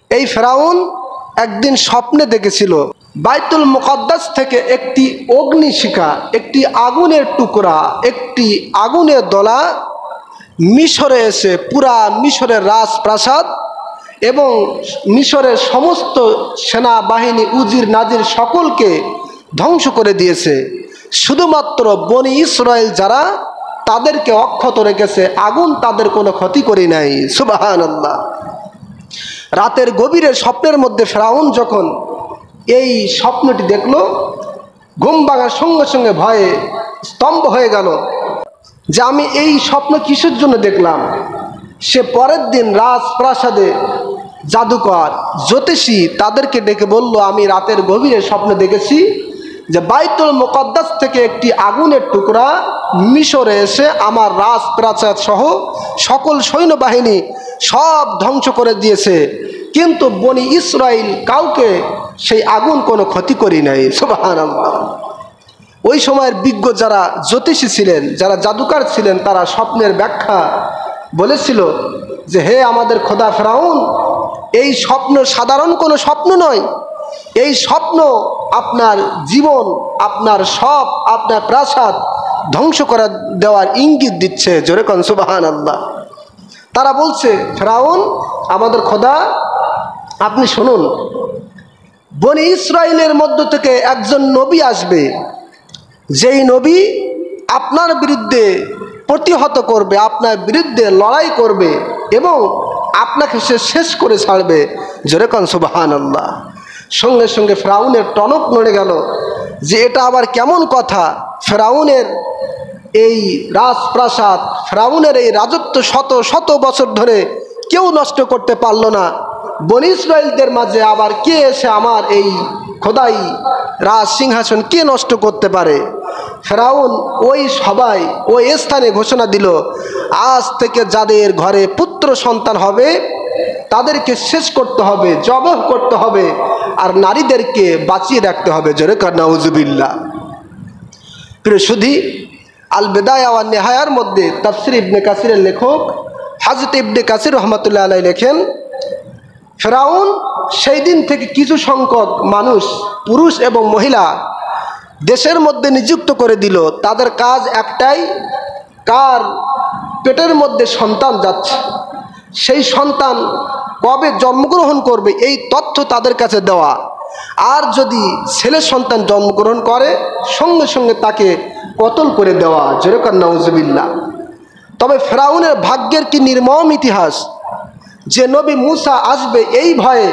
এই ফেরাউন একদিন স্বপ্নে দেখেছিল বাইতুল মুকদ্দাস থেকে একটি অগ্নিশিখা, একটি আগুনের টুকরা, একটি আগুনের দলা মিশরে এসে পুরা মিশরের রাজপ্রাসাদ এবং মিশরের সমস্ত সেনাবাহিনী উজির নাজির সকলকে ধ্বংস করে দিয়েছে। শুধুমাত্র বনি ইসরায়েল যারা, তাদেরকে অক্ষত রেখেছে, আগুন তাদের কোনো ক্ষতি করে নাই। সুবহানাল্লাহ। রাতের গভীরে স্বপ্নের মধ্যে ফেরাউন যখন এই স্বপ্নটি দেখল, ঘুম ভাঙার সঙ্গে সঙ্গে ভয়ে স্তম্ভ হয়ে গেল যে আমি এই স্বপ্ন কিসের জন্য দেখলাম। সে পরের দিন রাজপ্রাসাদে জাদুকর, জ্যোতিষী তাদেরকে ডেকে বলল, আমি রাতের গভীরে স্বপ্ন দেখেছি যে বাইতুল মুকদ্দাস থেকে একটি আগুনের টুকরা মিশরে এসে আমার রাজপ্রাসাদ সহ সকল সৈন্যবাহিনী সব ধ্বংস করে দিয়েছে, কিন্তু বনি ইসরায়েল কাউকে সেই আগুন কোনো ক্ষতি করি নাই। সুবহানাল্লাহ। ওই সময়ের বিজ্ঞ যারা জ্যোতিষী ছিলেন, যারা জাদুকর ছিলেন, তারা স্বপ্নের ব্যাখ্যা বলেছিল যে হে আমাদের খোদা ফেরাউন, এই স্বপ্ন সাধারণ কোনো স্বপ্ন নয়, এই স্বপ্ন আপনার জীবন, আপনার সব, আপনার প্রাসাদ ধ্বংস করে দেওয়ার ইঙ্গিত দিচ্ছে। জোরে কোন সুবহানাল্লাহ। তারা বলছে, ফেরাউন আমাদের খোদা, আপনি শুনুন, বনি ইসরায়েলের মধ্য থেকে একজন নবী আসবে, যেই নবী আপনার বিরুদ্ধে প্রতিহত করবে, আপনার বিরুদ্ধে লড়াই করবে এবং আপনাকে সে শেষ করে ছাড়বে। জোরে কোন সুবহানাল্লাহ। সঙ্গে সঙ্গে ফেরাউনের টনক নড়ে গেল যে এটা আবার কেমন কথা। ফেরাউনের এই রাজপ্রাসাদ, ফেরাউনের এই রাজত্ব শত শত বছর ধরে কেউ নষ্ট করতে পারল না, বনি ইসরায়েলদের মাঝে আবার কে এসে আমার এই খোদাই রাজ সিংহাসন কে নষ্ট করতে পারে। ফেরাউন ওই সবাই ওই স্থানে ঘোষণা দিল, আজ থেকে যাদের ঘরে পুত্র সন্তান হবে তাদেরকে শেষ করতে হবে, জবহ করতে হবে, আর নারীদেরকে বাঁচিয়ে রাখতে হবে। জোরে কার নাউজুবিল্লাহ। প্রিয় সুধী, আল বিদায়া ওয়ান নিহায়ার মধ্যে তাফসীর ইবনে কাসিরের লেখক হযরত ইবনে কাসির রাহমাতুল্লাহ আলাইহি লেখেন, ফেরাউন সেই দিন থেকে কিছু সংখ্যক মানুষ, পুরুষ এবং মহিলা দেশের মধ্যে নিযুক্ত করে দিল। তাদের কাজ একটাই, কার পেটের মধ্যে সন্তান যাচ্ছে, সেই সন্তান কবে জন্মগ্রহণ করবে এই তথ্য তাদের কাছে দেওয়া, আর যদি ছেলে সন্তান জন্মগ্রহণ করে সঙ্গে সঙ্গে তাকে কতল করে দেওয়া। জোরে কার নাউজুবিল্লাহ। তবে ফেরাউনের ভাগ্যের কি নির্মম ইতিহাস, যে নবী মুসা আসবে এই ভয়ে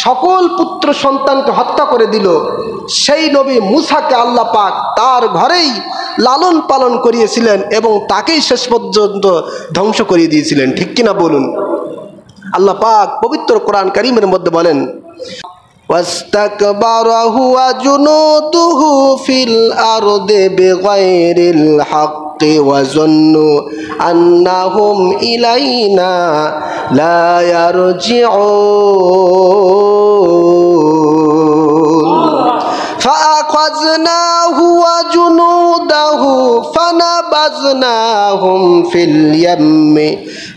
সকল পুত্র সন্তানকে হত্যা করে দিল। সেই নবী মুসাকে আল্লাহ পাক তার ঘরেই লালন পালন করিয়েছিলেন এবং তাকেই শেষ পর্যন্ত ধ্বংস করিয়ে দিয়েছিলেন। ঠিক কিনা বলুন? আল্লাহ পাক পবিত্র কোরআন কারীমের মধ্যে বলেন, ওয়াস্তাকবারা হুয়া জুনুদুহু ফিল আরদি বিগাইরিল হাক্কি ওয়া যান্নু আন্নাহুম ইলাইনা লা ইয়ারজিউন ফাআখাযনাহু ওয়া জুনুদাহু ফানাবাযনাহুম ফিল ইয়াম্মি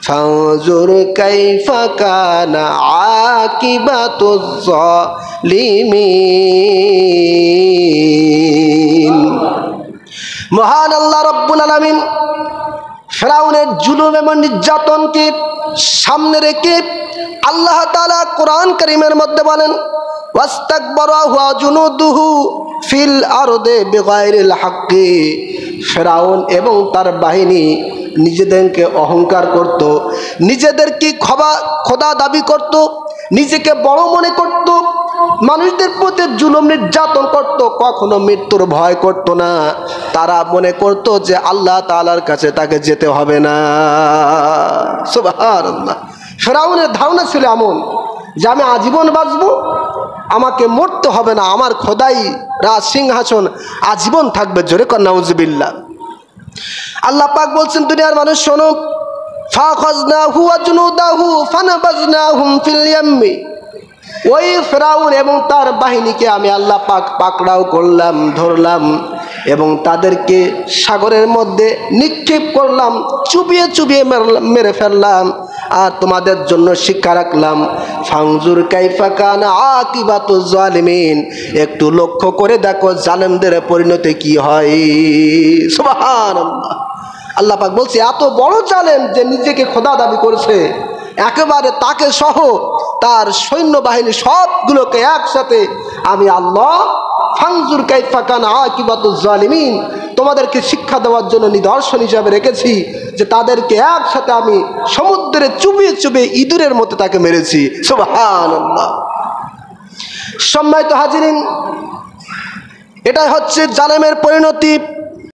ফানজুর কাইফা কানা আকিবাতুজ জালিমিন। মহান আল্লাহ রাব্বুল আলামিন ফেরাউনের জুলুম এবং নির্যাতনকে সামনে রেখে আল্লাহ তাআলা কোরআন কারীমের মধ্যে বলেন, ওয়াস্তাকবারা হুয়া জুনুদুহু ফিল আরদি বিগাইরিল হাক্কি। ফেরাউন এবং তার বাহিনী নিজেদেরকে অহংকার করত, নিজেদেরকে খোদা দাবি করত, নিজেকে বড় মনে করত, মানুষদের প্রতি জুলুম নির্যাতন করত, কখনো মৃত্যুর ভয় করত না। তারা মনে করত যে আল্লাহ তাআলার কাছে তাকে যেতে হবে না। সুবহানাল্লাহ। ফেরাউনের ধারণা ছিল এমন যে আমি আজীবন বাঁচব, আমাকে মরতে হবে না, আমার খোদাই রাজ সিংহাসন আজীবন থাকবে। জোরে কর নাউজুবিল্লাহ। আল্লাহ পাক বলছেন, দুনিয়ার মানুষ শোনো, ফাখাযনাহু ওয়া জুনুদাহু ফানাবাযনাহুম ফিল ইয়াম্মি। ওই ফেরাউন এবং তার বাহিনীকে আমি আল্লাহ পাক পাকড়াও করলাম, ধরলাম এবং তাদেরকে সাগরের মধ্যে নিক্ষেপ করলাম, চুবিয়ে চুবিয়ে মেরে ফেললাম। আর তোমাদের জন্য শিক্ষা রাখলাম, ফাংজুর কাইফা কানা আকিবাতুজ জালিমিন, একটু লক্ষ্য করে দেখো জালেমদের পরিণতি কি হয়। সুবহানাল্লাহ। আল্লাহ পাক বলছে এত বড় জালেম যে নিজেকে খোদা দাবি করছে, একেবারে তাকে সহ তার সৈন্যবাহিনী সবগুলোকে একসাথে আমি আল্লাহ ফাংজুর কাইফা কানা আকিবাতুজ জালিমিন তোমাদেরকে শিক্ষা দেওয়ার জন্য নিদর্শন হিসাবে রেখেছি, যে তাদেরকে একসাথে আমি সমুদ্রে চুবিয়ে চুবিয়ে ইঁদুরের মতো তাকে মেরেছি। সুবহানাল্লাহ। সম্মানিত হাজিরিন, এটাই হচ্ছে জালেমের পরিণতি।